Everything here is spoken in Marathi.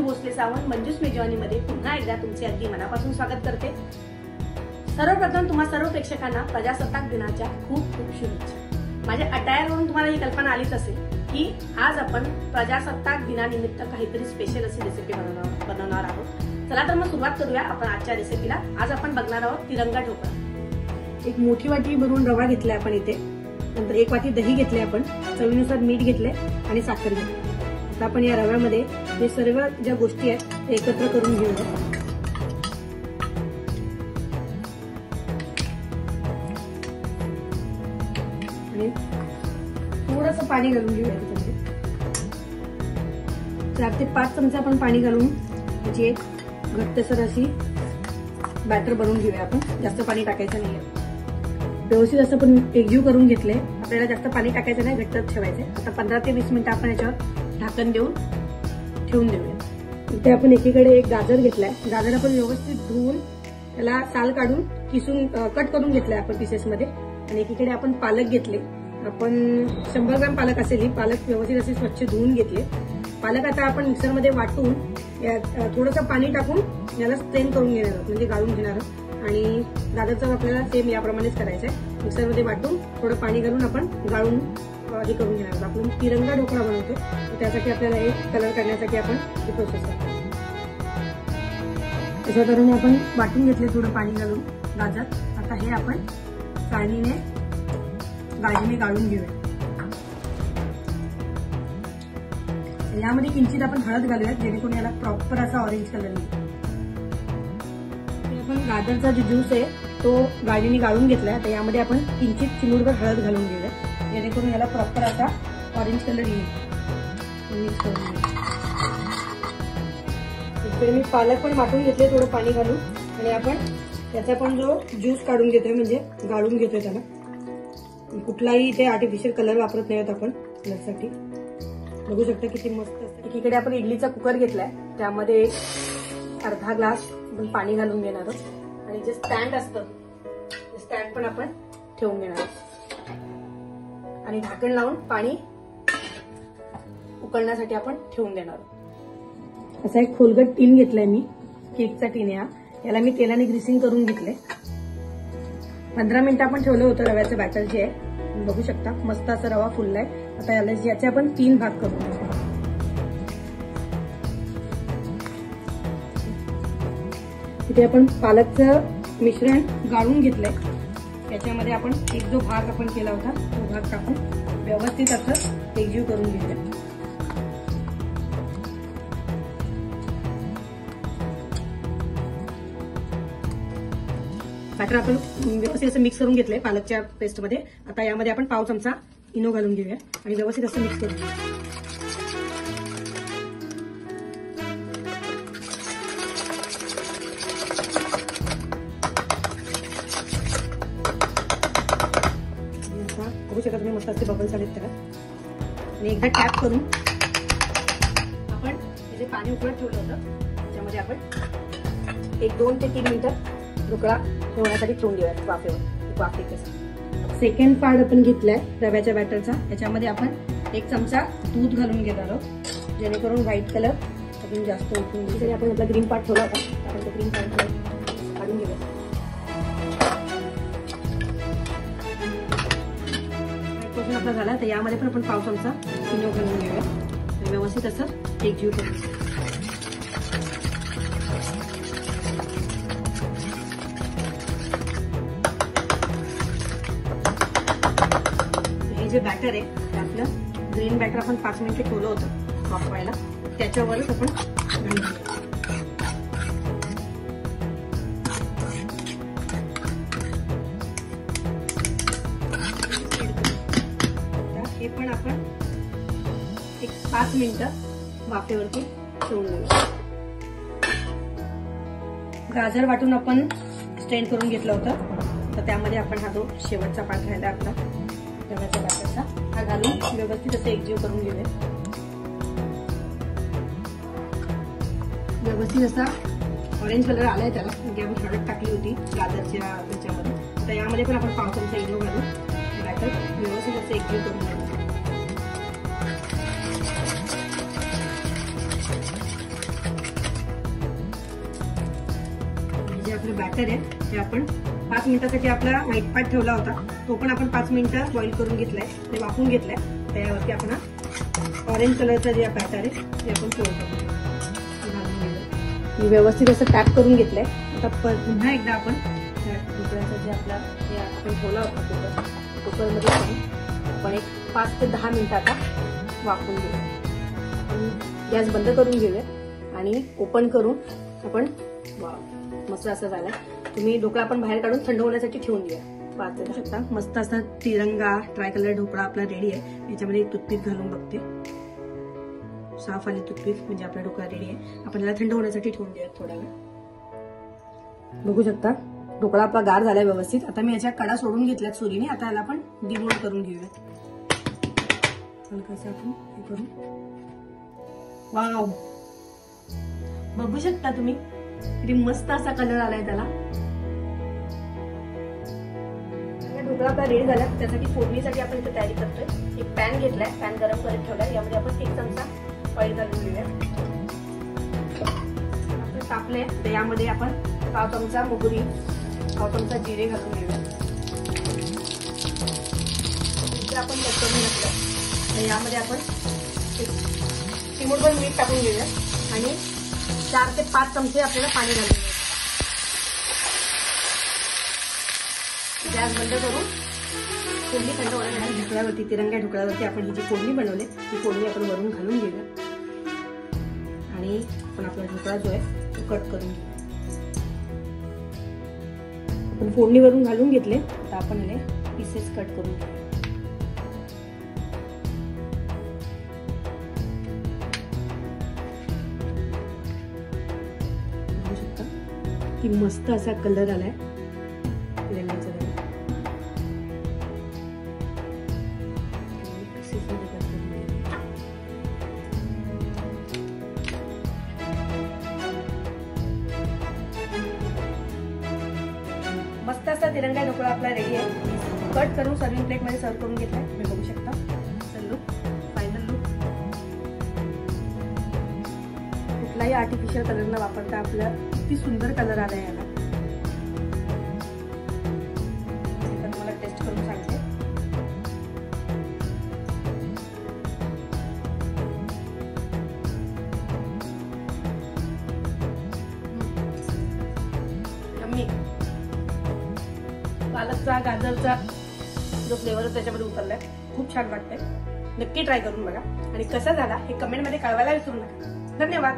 भोसले सावंत मंजूस मेजवानीमध्ये पुन्हा एकदा तुमचे अगदी मनापासून स्वागत करते। सर्वप्रथम तुम्हा सर्व प्रेक्षकांना प्रजासत्ताक दिनाच्या खूप खूप शुभेच्छा। माझ्या अटायरवरून तुम्हाला ही कल्पना आलीच असेल की आज आपण प्रजासत्ताक दिनानिमित्त काहीतरी स्पेशल अशी रेसिपी बनवणार आहोत। चला तर मग सुरुवात करूया आपण आजच्या रेसिपीला। आज आपण बघणार आहोत तिरंगा ढोकळा। एक मोठी वाटी भरून रवा घेतलाय आपण इथे, नंतर एक वाटी दही घेतले, आपण चवीनुसार मीठ घेतले आणि साखर घेतली। आता आपण या रव्यामध्ये हे सर्व ज्या गोष्टी आहेत ते एकत्र करून घेऊया आणि थोडंसं पाणी घालून घेऊया। त्याच्यामध्ये 4 ते 5 चमचे आपण पाणी घालून त्याची एक घट्टसर अशी बॅटर बनवून घेऊया। आपण जास्त पाणी टाकायचं नाहीये, व्यवस्थित असं पण एकजीव करून घेतले। आपल्याला जास्त पाणी टाकायचं नाही, घट्ट ठेवायचे। आता 15 ते 20 मिनिटं आपण याच्यावर ढाकण देऊन ठेवून देऊया। इथे आपण एकीकडे एक गाजर घेतलाय, गाजर आपण व्यवस्थित धुवून त्याला साल काढून किसून कट करून घेतलाय आपण पीसेस मध्ये। आणि एकीकडे आपण पालक घेतले, आपण 100 ग्रॅम पालक असेल, ही पालक व्यवस्थित असे स्वच्छ धुवून घेतले। पालक आता आपण मिक्सर मध्ये वाटून थोडंसं पाणी टाकून याला स्ट्रेन करून घेणार आहोत, म्हणजे गाळून घेणार आहोत। आणि गाजरचं आपल्याला सेम याप्रमाणेच करायचंय, मिक्सर मध्ये वाटून थोडं पाणी घालून आपण गाळून हे करून घेणार आहोत। आपण तिरंगा ढोकळा बनवतो, त्यासाठी आपल्याला एक कलर करण्यासाठी आपण ही प्रोसेस करतो। अशा तऱ्हेने आपण वाटून घेतले थोडं पाणी घालून गाजर। आता हे आपण चाळणीने गाळणीने गाळून घेऊया। यामध्ये किंचित आपण हळद घालूया, जेणेकरून याला प्रॉपर असा ऑरेंज कलर येईल। आपण गाजरचा जो ज्यूस आहे तो गाळणीने गाळून घेतलाय, तर यामध्ये आपण किंचित चिमूटभर हळद घालून घेऊया, जेणेकरून याला प्रॉपर असा ऑरेंज कलर येईल। मिक्स करून इकडे मी पालक पण वाटून घेतले थोडं पाणी घालून, आणि आपण त्याचा पण जो ज्यूस काढून घेतोय म्हणजे गाळून घेतोय त्याला। कुठलाही इथे आर्टिफिशियल कलर वापरत नाही आपण कलरसाठी। बघू शकता किती मस्त असतं। एकीकडे आपण इडलीचा कुकर घेतलाय, त्यामध्ये अर्धा ग्लास आपण पाणी घालून घेणार आहोत, आणि जे स्टँड असतं ते स्टँड पण आपण ठेवून घेणार आहोत, आणि ढाकण लावून पाणी उकळण्यासाठी आपण ठेवून देणार आहोत। असा एक खोलगट टीन घेतलाय मी, केकचा टीन आहे, याला मी तेलाने ग्रीसिंग करून घेतले। 15 मिनिटं आपण ठेवलं होतं रव्याचं बॅटर जे आहे, बघू शकता मस्त असा रवा फुललाय। आता याचे आपण 3 भाग करून घेऊ। इथे आपण पालकचं मिश्रण गाळून घेतलंय, त्याच्यामध्ये आपण एक जो भाग आपण केला होता तो भाग टाकून व्यवस्थित असं एकजीव करून घेऊया। बॅटर आपण व्यवस्थित असं मिक्स करून घेतलंय पालकच्या पेस्टमध्ये। आता यामध्ये आपण पाव चमचा इनो घालून घेऊया आणि व्यवस्थित असं मिक्स करून घेऊया। बघू शकता तुम्ही मस्त असे बबल्स आलेत त्याला, आणि एकदा टॅप करून आपण जे पाणी उकळत ठेवलं होतं त्याच्यामध्ये आपण 1-2 ते 3 मिनिटं ढोकळा ठेवण्यासाठी ठेवून देऊया वाफेवर। वाफेचं सेकंड पार्ट आपण घेतलाय रव्याच्या बॅटरचा, त्याच्यामध्ये आपण 1 चमचा दूध घालून घेणार आहोत, जेणेकरून व्हाईट कलर अजून जास्त उठून येईल। आपण आपला ग्रीन पार्ट ठेवला होता, आपण तो ग्रीन पार्ट काढून घेऊया। आपला झाला, तर यामध्ये पण आपण पाव चमचा इनो घालून घेऊया, व्यवस्थित असं एकजीव करू। हे जे बॅटर आहे ते आपलं ग्रीन बॅटर आपण 5 मिनिटं ठेवलं होतं वाफवायला, त्याच्यावरच आपण घालून घेऊया। हे पण आपण 5 मिनिटं वाफेवरती ठेवून घेऊया। गाजर वाटून आपण स्ट्रेन करून घेतलं होतं, तर त्यामध्ये आपण हा जो शेवटचा पार्ट राहिला आपला रव्याच्या बॅटरचा, हा घालून व्यवस्थित असं एकजीव करून घेऊया। व्यवस्थित असा ऑरेंज कलर आलाय त्याला, म्हणजे आपण हळद टाकली होती गाजरच्या त्याच्यामध्ये। तर यामध्ये पण आपण पाव चमचा इनो घालून बॅटर व्यवस्थित असं एकजीव करून घेऊया। बॅटर आहे ते आपण 5 मिनिटासाठी आपला व्हाईट पार्ट ठेवला होता, तो पण आपण 5 मिनिटं बॉईल करून घेतलाय, ते वाफवून घेतलाय. त्यावरती आपण ऑरेंज कलरचा जे बॅटर आहे ते आपण ठेवतो. मी व्यवस्थित असं टॅप करून घेतलंय. आता पुन्हा एकदा आपण ढोकळ्याचं जे आपला हे आपण ठेवला होता कुकरमध्ये आपण एक 5 ते 10 मिनिटं आता वाफवून घेऊया. आपण गॅस बंद करून घेऊया आणि ओपन करून आपण मस्त असं झालं. तुम्ही ढोकळा आपण बाहेर काढून थंड होण्यासाठी ठेवून द्या. 5 ते 10 शकता. मस्त असा तिरंगा ट्राय कलर ढोकळा आपला रेडी आहे. याच्यामध्ये एक टूथपिक घालून बघते. साफ आली टूथपिक म्हणजे आपला ढोकळा रेडी आहे. आपण याला थंड होण्यासाठी ठेवून द्या थोडा वेळ. बघू शकता ढोकळा आपला गार झालाय व्यवस्थित. आता मी याच्या कडा सोडून घेतल्यात सुरीने. आता याला आपण डिमोल्ड करून घेऊया. हलकसं आपण हे करू. वाव, बघू शकता तुम्ही किती मस्त असा कलर आलाय त्याला. ढोकळा आपला रेडी झाला. त्यासाठी फोडणीसाठी आपण इथे तयारी करतोय. एक पॅन घेतलाय, पॅन गरम करत ठेवलाय. यामध्ये आपण 1 चमचा ऑइल घालून घेऊया. आपण तापले तर यामध्ये आपण 1 चमचा मोहरी, 1 चमचा जिरे घालून घेऊया. आपण कट करून घेतलं तर यामध्ये आपण चिमूटभर मीठ टाकून घेऊया आणि 4 ते 5 चमचे आपल्याला पाणी घालून घ्यायचं. गॅस बंद करून फोडणी थंड होण्यासाठी ढोकळ्यावरती, तिरंगा ढोकळ्यावरती आपण ही जी फोडणी बनवली ती फोडणी आपण वरून घालून घेऊया आणि आपण आपला ढोकळा जो आहे तो कट करून घेऊया. आपण फोडणी वरून घालून घेतले. आता आपण याने पीसेस कट करून घेऊया. बघू शकता की मस्त असा कलर आलाय तिरंगाचा. मस्त असा तिरंगा ढोकळा आपला रेडी आहे. कट करून सर्विंग प्लेट मध्ये सर्व करून घेतलाय. तुम्ही बघू शकता लुक, फायनल लुक. कुठलाही आर्टिफिशियल कलर न वापरता आपला किती सुंदर कलर आलाय याला. तुम्हाला टेस्ट करून सांगते. पालकचा, गाजरचा जो फ्लेवर त्याच्यामध्ये उतरलाय, खूप छान वाटतंय. नक्की ट्राय करून बघा आणि कसा झाला हे कमेंट मध्ये कळवायला विसरू नका. धन्यवाद.